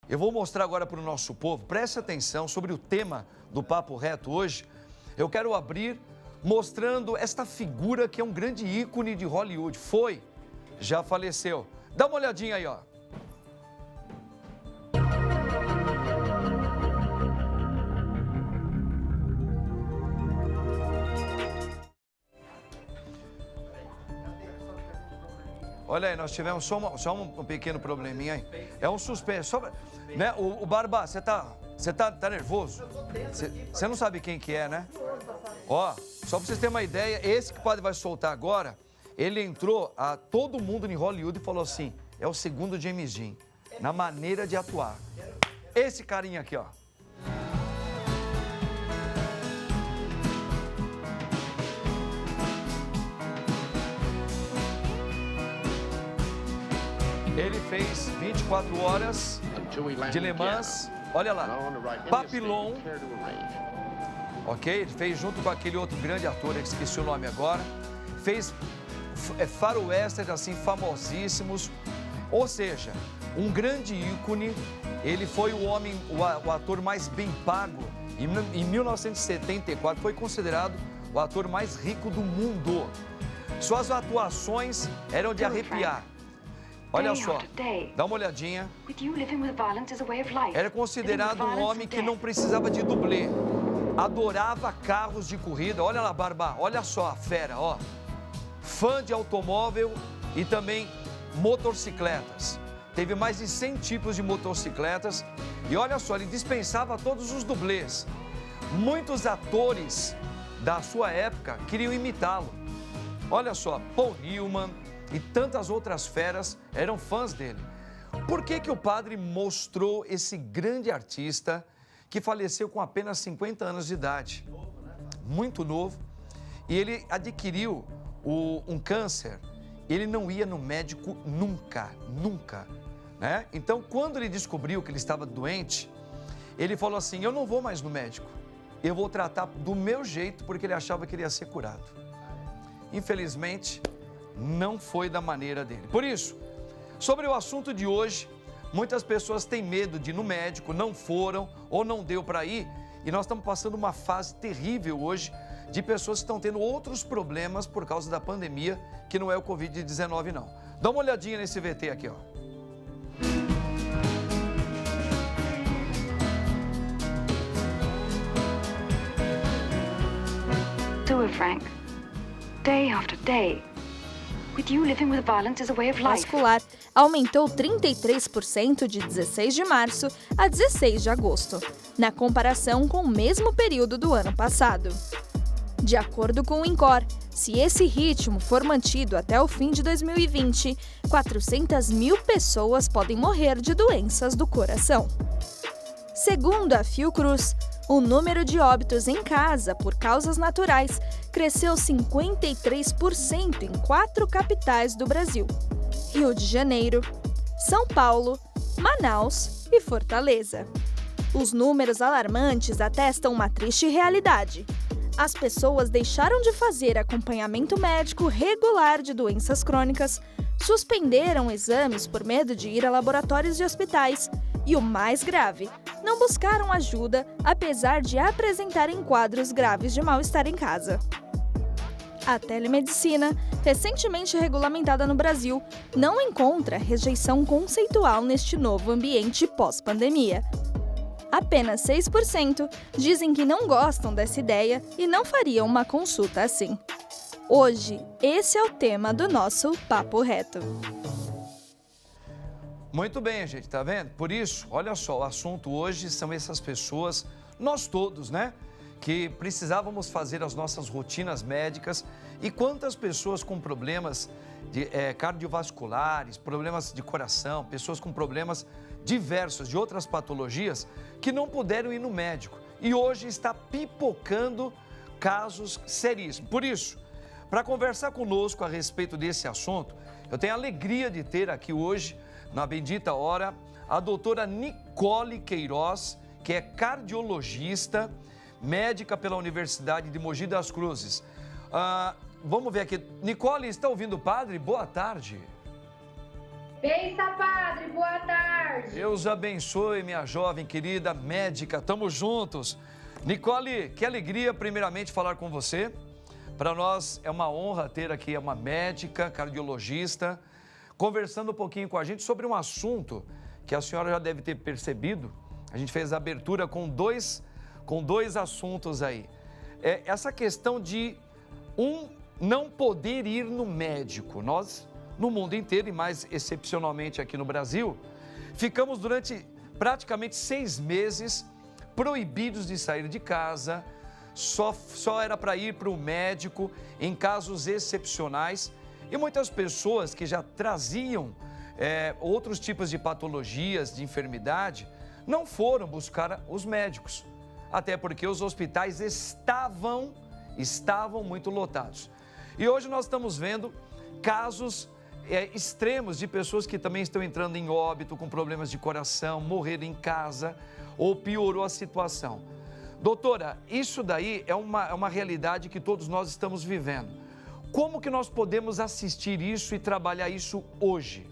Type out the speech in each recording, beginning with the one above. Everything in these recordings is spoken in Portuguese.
Eu vou mostrar agora para o nosso povo, preste atenção sobre o tema do Papo Reto hoje. Eu quero abrir mostrando esta figura que é um grande ícone de Hollywood. Já faleceu. Dá uma olhadinha aí, ó. Olha aí, nós tivemos só um pequeno probleminha aí. É um suspense. Né? O Barba, você tá nervoso? Você não sabe quem que é, né? Ó, só pra vocês terem uma ideia, esse que o padre vai soltar agora, ele entrou a todo mundo em Hollywood e falou assim, é o segundo James Dean, na maneira de atuar. Esse carinha aqui, ó. Ele fez 24 horas de Le Mans, olha lá, Papillon, ok? Ele fez junto com aquele outro grande ator, eu esqueci o nome agora, fez faroestes assim famosíssimos, ou seja, um grande ícone. Ele foi o ator mais bem pago. Em 1974 foi considerado o ator mais rico do mundo. Suas atuações eram de arrepiar. Olha só, dá uma olhadinha. Era considerado um homem que não precisava de dublê. Adorava carros de corrida. Olha lá, Barba, olha só a fera, ó. Fã de automóvel e também motocicletas. Teve mais de 100 tipos de motocicletas. E olha só, ele dispensava todos os dublês. Muitos atores da sua época queriam imitá-lo. Olha só, Paul Newman e tantas outras feras eram fãs dele. Por que o padre mostrou esse grande artista que faleceu com apenas 50 anos de idade? Muito novo. E ele adquiriu um câncer. Ele não ia no médico nunca, né? Então, quando ele descobriu que ele estava doente, ele falou assim, eu não vou mais no médico. Eu vou tratar do meu jeito, porque ele achava que ele ia ser curado. Infelizmente, não foi da maneira dele. Por isso, sobre o assunto de hoje, muitas pessoas têm medo de ir no médico, não foram ou não deu para ir. E nós estamos passando uma fase terrível hoje de pessoas que estão tendo outros problemas por causa da pandemia, que não é o Covid-19 não. Dá uma olhadinha nesse VT aqui, ó. So, Frank, day after day, with you living with violence is a way of life. Vascular aumentou 33% de 16 de março a 16 de agosto, na comparação com o mesmo período do ano passado. De acordo com o INCOR, se esse ritmo for mantido até o fim de 2020, 400 mil pessoas podem morrer de doenças do coração. Segundo a Fiocruz, o número de óbitos em casa por causas naturais cresceu 53% em 4 capitais do Brasil: Rio de Janeiro, São Paulo, Manaus e Fortaleza. Os números alarmantes atestam uma triste realidade. As pessoas deixaram de fazer acompanhamento médico regular de doenças crônicas, suspenderam exames por medo de ir a laboratórios de hospitais e, o mais grave, não buscaram ajuda apesar de apresentarem quadros graves de mal-estar em casa. A telemedicina, recentemente regulamentada no Brasil, não encontra rejeição conceitual neste novo ambiente pós-pandemia. Apenas 6% dizem que não gostam dessa ideia e não fariam uma consulta assim. Hoje, esse é o tema do nosso Papo Reto. Muito bem, gente, tá vendo? Por isso, olha só, o assunto hoje são essas pessoas, nós todos, né? Que precisávamos fazer as nossas rotinas médicas e quantas pessoas com problemas cardiovasculares, problemas de coração, pessoas com problemas diversos de outras patologias que não puderam ir no médico e hoje está pipocando casos seríssimos. Por isso, para conversar conosco a respeito desse assunto, eu tenho a alegria de ter aqui hoje, na bendita hora, a doutora Nicole Queiroz, que é cardiologista, médica pela Universidade de Mogi das Cruzes. Vamos ver aqui. Nicole, está ouvindo o padre? Boa tarde. Bença, padre, boa tarde. Deus abençoe, minha jovem querida médica, estamos juntos. Nicole, que alegria primeiramente falar com você. Para nós é uma honra ter aqui uma médica, cardiologista, conversando um pouquinho com a gente sobre um assunto que a senhora já deve ter percebido. A gente fez a abertura com dois assuntos aí. Essa questão de não poder ir no médico. Nós, no mundo inteiro e mais excepcionalmente aqui no Brasil, ficamos durante praticamente 6 meses proibidos de sair de casa, só era para ir para o médico em casos excepcionais. E muitas pessoas que já traziam outros tipos de patologias, de enfermidade, não foram buscar os médicos, até porque os hospitais estavam muito lotados. E hoje nós estamos vendo casos extremos de pessoas que também estão entrando em óbito com problemas de coração, morreram em casa ou piorou a situação. Doutora, isso daí é uma realidade que todos nós estamos vivendo. Como que nós podemos assistir isso e trabalhar isso hoje?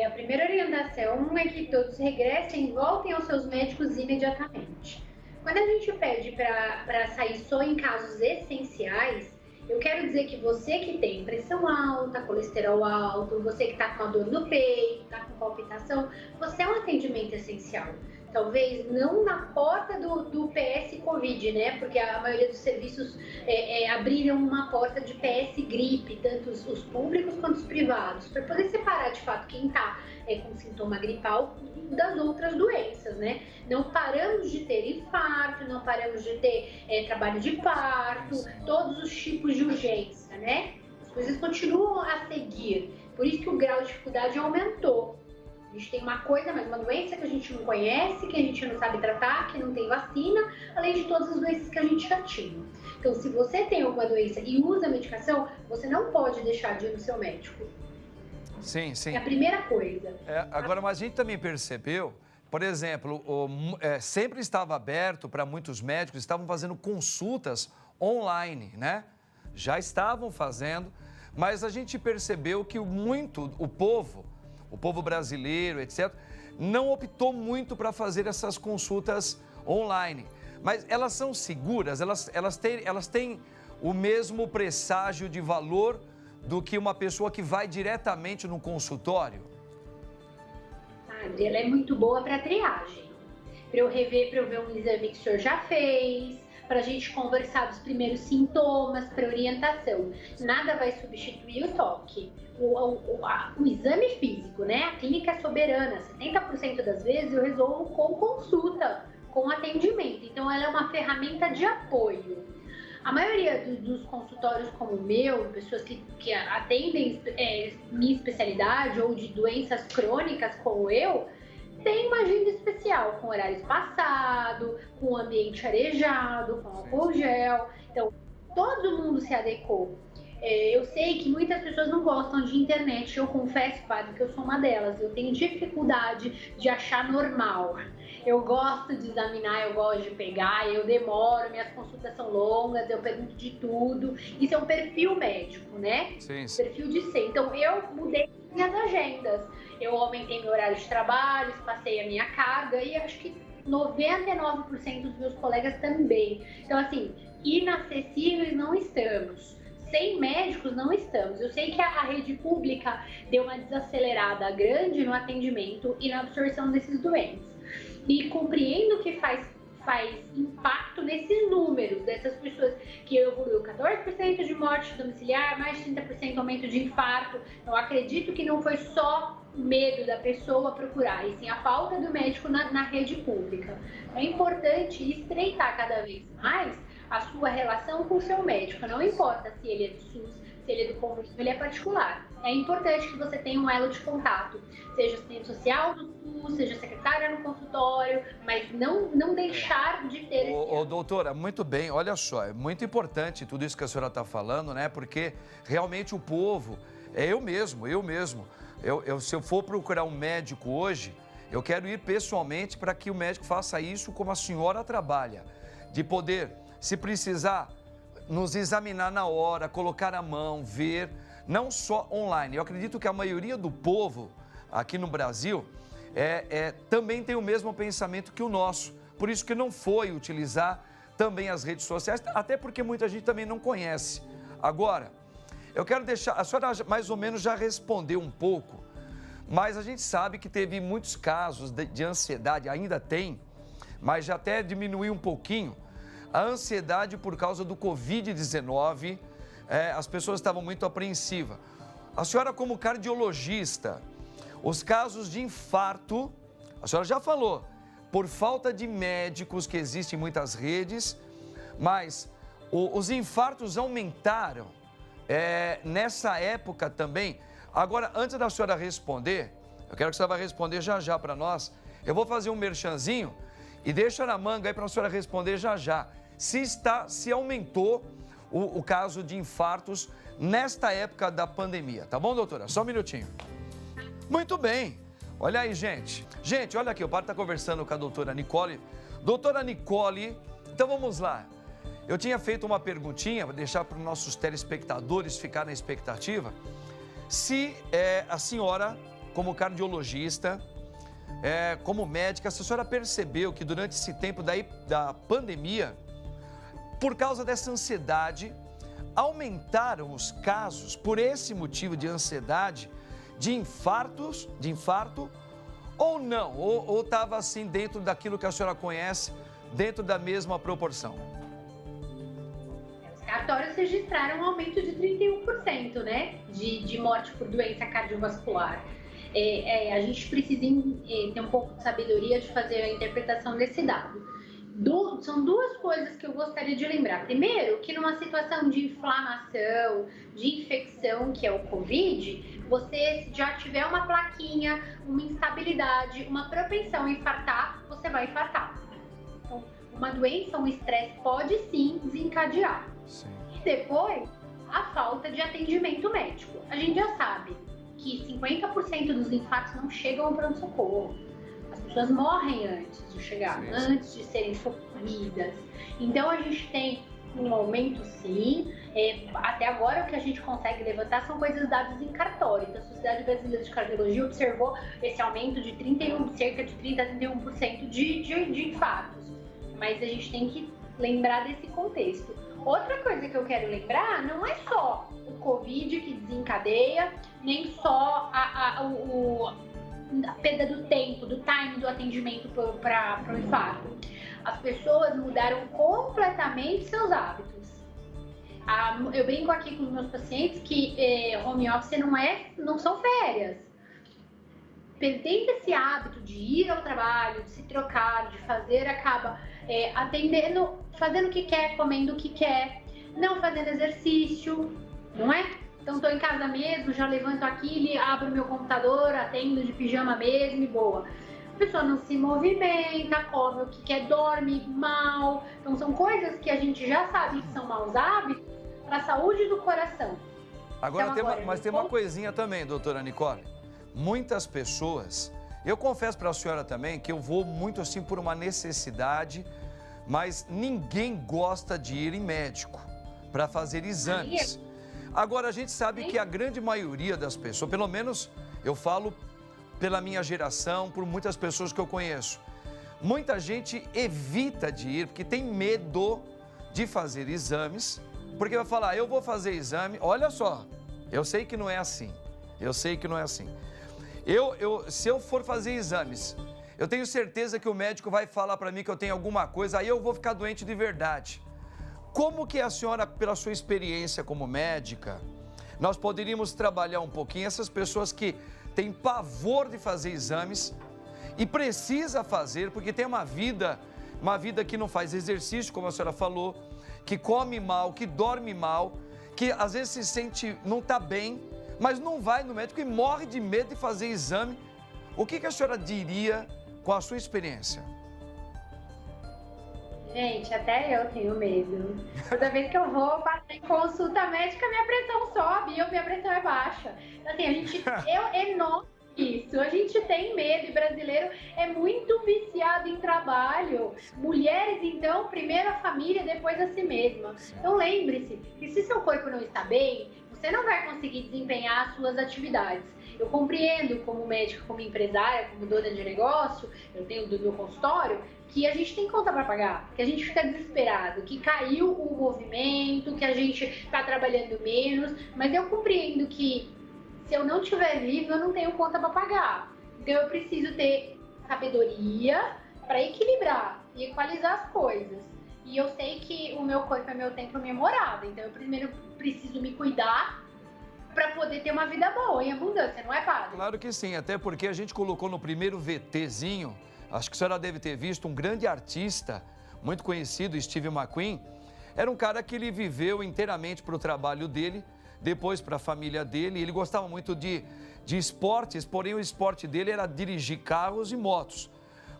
A primeira orientação é que todos regressem e voltem aos seus médicos imediatamente. Quando a gente pede para sair só em casos essenciais, eu quero dizer que você que tem pressão alta, colesterol alto, você que está com a dor no peito, está com palpitação, você é um atendimento essencial. Talvez não na porta do PS Covid, né? Porque a maioria dos serviços abriram uma porta de PS gripe, tanto os públicos quanto os privados, para poder separar de fato quem está com sintoma gripal das outras doenças, né? Não paramos de ter infarto, não paramos de ter trabalho de parto, todos os tipos de urgência, né? As coisas continuam a seguir, por isso que o grau de dificuldade aumentou. A gente tem uma doença que a gente não conhece, que a gente não sabe tratar, que não tem vacina, além de todas as doenças que a gente já tinha. Então, se você tem alguma doença e usa medicação, você não pode deixar de ir no seu médico. Sim, sim. É a primeira coisa. Agora, mas a gente também percebeu, por exemplo, sempre estava aberto para muitos médicos, estavam fazendo consultas online, né? Já estavam fazendo, mas a gente percebeu que o povo brasileiro, etc., não optou muito para fazer essas consultas online. Mas elas são seguras? Elas têm o mesmo presságio de valor do que uma pessoa que vai diretamente no consultório? Ela é muito boa para triagem. Para eu ver um exame que o senhor já fez, para a gente conversar dos primeiros sintomas, para orientação. Nada vai substituir o toque. O exame físico, né? A clínica é soberana. 70% das vezes eu resolvo com consulta, com atendimento. Então, ela é uma ferramenta de apoio. A maioria dos consultórios como o meu, pessoas que atendem minha especialidade ou de doenças crônicas como eu, tem uma agenda especial, com horário espaçado, com ambiente arejado, com álcool gel. Então, todo mundo se adequou. Eu sei que muitas pessoas não gostam de internet. Eu confesso, padre, que eu sou uma delas. Eu tenho dificuldade de achar normal. Eu gosto de examinar, eu gosto de pegar, eu demoro, minhas consultas são longas, eu pergunto de tudo. Isso é um perfil médico, né? Sim. Perfil de ser. Então, eu mudei minhas agendas. Eu aumentei meu horário de trabalho, passei a minha carga e acho que 99% dos meus colegas também. Então, assim, inacessíveis não estamos. Sem médicos não estamos. Eu sei que a rede pública deu uma desacelerada grande no atendimento e na absorção desses doentes. E compreendo que faz impacto nesses números, dessas pessoas que evoluiu 14% de morte domiciliar, mais de 30% aumento de infarto. Eu acredito que não foi só o medo da pessoa procurar, e sim a falta do médico na rede pública. É importante estreitar cada vez mais a sua relação com o seu médico. Não importa se ele é do SUS, se ele é do comunismo, ele é particular. É importante que você tenha um elo de contato, seja assistente social do SUS, seja secretária no consultório, mas não deixar de ter esse... Doutora, muito bem, olha só, é muito importante tudo isso que a senhora está falando, né? Porque realmente o povo, eu mesmo, se eu for procurar um médico hoje, eu quero ir pessoalmente para que o médico faça isso como a senhora trabalha, de poder, se precisar, nos examinar na hora, colocar a mão, ver, não só online. Eu acredito que a maioria do povo aqui no Brasil também tem o mesmo pensamento que o nosso. Por isso que não foi utilizar também as redes sociais, até porque muita gente também não conhece. Agora, eu quero deixar, a senhora mais ou menos já respondeu um pouco, mas a gente sabe que teve muitos casos de ansiedade, ainda tem, mas já até diminuiu um pouquinho, a ansiedade por causa do Covid-19, as pessoas estavam muito apreensivas. A senhora como cardiologista, os casos de infarto, a senhora já falou, por falta de médicos que existem em muitas redes, mas os infartos aumentaram nessa época também. Agora, antes da senhora responder, eu quero que a senhora vai responder já para nós, eu vou fazer um merchanzinho e deixa na manga aí para a senhora responder já. Se aumentou o caso de infartos nesta época da pandemia, tá bom, doutora? Só um minutinho. Muito bem. Olha aí, gente. Gente, olha aqui, o padre está conversando com a doutora Nicole. Doutora Nicole, então vamos lá. Eu tinha feito uma perguntinha, para deixar para os nossos telespectadores ficar na expectativa. Se a senhora, como cardiologista, como médica, se a senhora percebeu que durante esse tempo da pandemia, por causa dessa ansiedade, aumentaram os casos, por esse motivo de ansiedade, de infarto, ou não? Ou estava assim dentro daquilo que a senhora conhece, dentro da mesma proporção? Os cartórios registraram um aumento de 31%, né, de morte por doença cardiovascular. A gente precisa ter um pouco de sabedoria de fazer a interpretação desse dado. São duas coisas que eu gostaria de lembrar. Primeiro, que numa situação de inflamação, de infecção, que é o Covid, você já tiver uma plaquinha, uma instabilidade, uma propensão a infartar, você vai infartar. Então, uma doença, um estresse pode sim desencadear. Sim. E depois, a falta de atendimento médico. A gente já sabe que 50% dos infartos não chegam ao pronto-socorro. As pessoas morrem antes de chegar, antes de serem socorridas. Então, a gente tem um aumento, sim. Até agora, o que a gente consegue levantar são coisas dadas em cartório. Então, a Sociedade Brasileira de Cardiologia observou esse aumento de cerca de 30% a 31% de infartos. Mas a gente tem que lembrar desse contexto. Outra coisa que eu quero lembrar, não é só o Covid que desencadeia, nem só a perda do tempo, do time do atendimento para o infarto. As pessoas mudaram completamente seus hábitos. Eu brinco aqui com os meus pacientes que home office não são férias. Perdendo esse hábito de ir ao trabalho, de se trocar, de fazer, acaba atendendo, fazendo o que quer, comendo o que quer, não fazendo exercício, não é? Então, estou em casa mesmo, já levanto aqui, abro meu computador, atendo de pijama mesmo e boa. A pessoa não se movimenta, come o que quer, dorme mal. Então, são coisas que a gente já sabe que são maus hábitos para a saúde do coração. Agora, mas tem uma coisinha também, doutora Nicole. Muitas pessoas, eu confesso para a senhora também que eu vou muito assim por uma necessidade, mas ninguém gosta de ir em médico para fazer exames. Agora, a gente sabe que a grande maioria das pessoas, pelo menos eu falo pela minha geração, por muitas pessoas que eu conheço, muita gente evita de ir porque tem medo de fazer exames, porque vai falar, eu vou fazer exame, olha só, eu sei que não é assim, se eu for fazer exames, eu tenho certeza que o médico vai falar para mim que eu tenho alguma coisa, aí eu vou ficar doente de verdade. Como que a senhora, pela sua experiência como médica, nós poderíamos trabalhar um pouquinho essas pessoas que têm pavor de fazer exames e precisa fazer porque tem uma vida que não faz exercício, como a senhora falou, que come mal, que dorme mal, que às vezes se sente, não está bem, mas não vai no médico e morre de medo de fazer exame. O que a senhora diria com a sua experiência? Gente, até eu tenho medo. Toda vez que eu vou passar em consulta médica, minha pressão sobe e minha pressão é baixa. Então, assim, eu noto isso. A gente tem medo e brasileiro é muito viciado em trabalho. Mulheres, então, primeiro a família, depois a si mesma. Então, lembre-se que se seu corpo não está bem, você não vai conseguir desempenhar as suas atividades. Eu compreendo como médica, como empresária, como dona de negócio, eu tenho do meu consultório, que a gente tem conta para pagar, que a gente fica desesperado, que caiu o movimento, que a gente está trabalhando menos, mas eu compreendo que se eu não estiver vivo, eu não tenho conta para pagar. Então eu preciso ter sabedoria para equilibrar e equalizar as coisas. E eu sei que o meu corpo é meu templo, minha morada, então eu primeiro preciso me cuidar para poder ter uma vida boa e abundância, não é, padre? Claro que sim, até porque a gente colocou no primeiro VTzinho, acho que a senhora deve ter visto, um grande artista, muito conhecido, Steve McQueen. Era um cara que ele viveu inteiramente para o trabalho dele, depois para a família dele. Ele gostava muito de esportes, porém o esporte dele era dirigir carros e motos.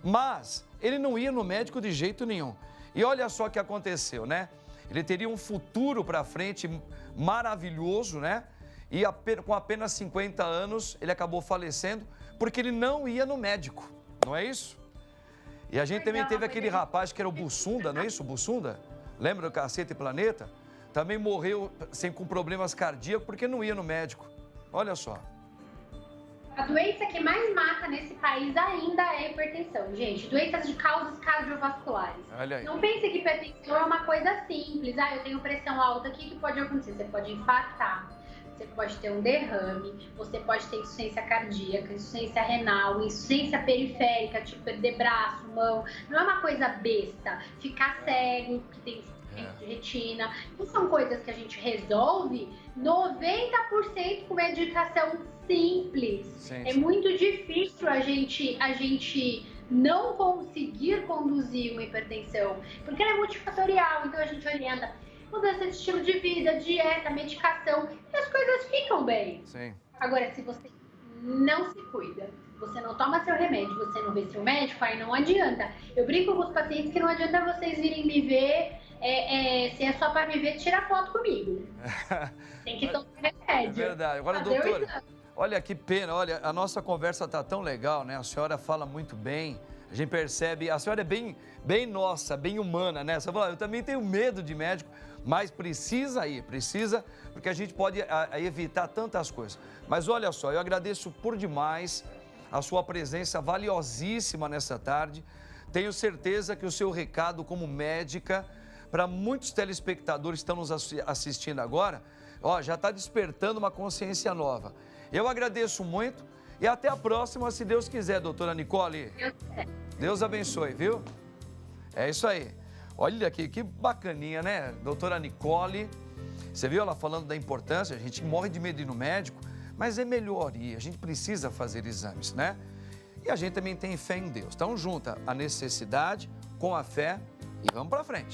Mas ele não ia no médico de jeito nenhum. E olha só o que aconteceu, né? Ele teria um futuro para frente maravilhoso, né? E com apenas 50 anos, ele acabou falecendo porque ele não ia no médico, não é isso? E a gente também teve aquele rapaz que era o Bussunda, não é isso? O Bussunda? Lembra do Cacete e Planeta? Também morreu com problemas cardíacos porque não ia no médico. Olha só. A doença que mais mata nesse país ainda é a hipertensão, gente. Doenças de causas cardiovasculares. Olha aí. Não pense que hipertensão é uma coisa simples. Eu tenho pressão alta, o que pode acontecer? Você pode infartar, você pode ter um derrame, você pode ter insuficiência cardíaca, insuficiência renal, insuficiência periférica, tipo perder braço, mão. Não é uma coisa besta. Ficar cego, que tem de retina. Então, são coisas que a gente resolve 90% com medicação simples. Sim. É muito difícil a gente não conseguir conduzir uma hipertensão, porque ela é multifatorial, então a gente orienta mudança de estilo de vida, dieta, medicação, e as coisas ficam bem. Sim. Agora, se você não se cuida, você não toma seu remédio, você não vê seu médico, aí não adianta. Eu brinco com os pacientes que não adianta vocês virem me ver, se é só para me ver, tira foto comigo. Tem que tomar remédio. É verdade. Agora, doutora, olha que pena, olha, a nossa conversa tá tão legal, né? A senhora fala muito bem, a gente percebe, a senhora é bem nossa, bem humana, né? Você fala, eu também tenho medo de médico, mas precisa, porque a gente pode evitar tantas coisas. Mas olha só, eu agradeço por demais a sua presença valiosíssima nessa tarde. Tenho certeza que o seu recado como médica, para muitos telespectadores que estão nos assistindo agora, já está despertando uma consciência nova. Eu agradeço muito e até a próxima, se Deus quiser, doutora Nicole. Deus abençoe, viu? É isso aí. Olha aqui, que bacaninha, né? Doutora Nicole, você viu ela falando da importância, a gente morre de medo de ir no médico, mas é melhor ir, a gente precisa fazer exames, né? E a gente também tem fé em Deus. Então, junta a necessidade com a fé e vamos para frente.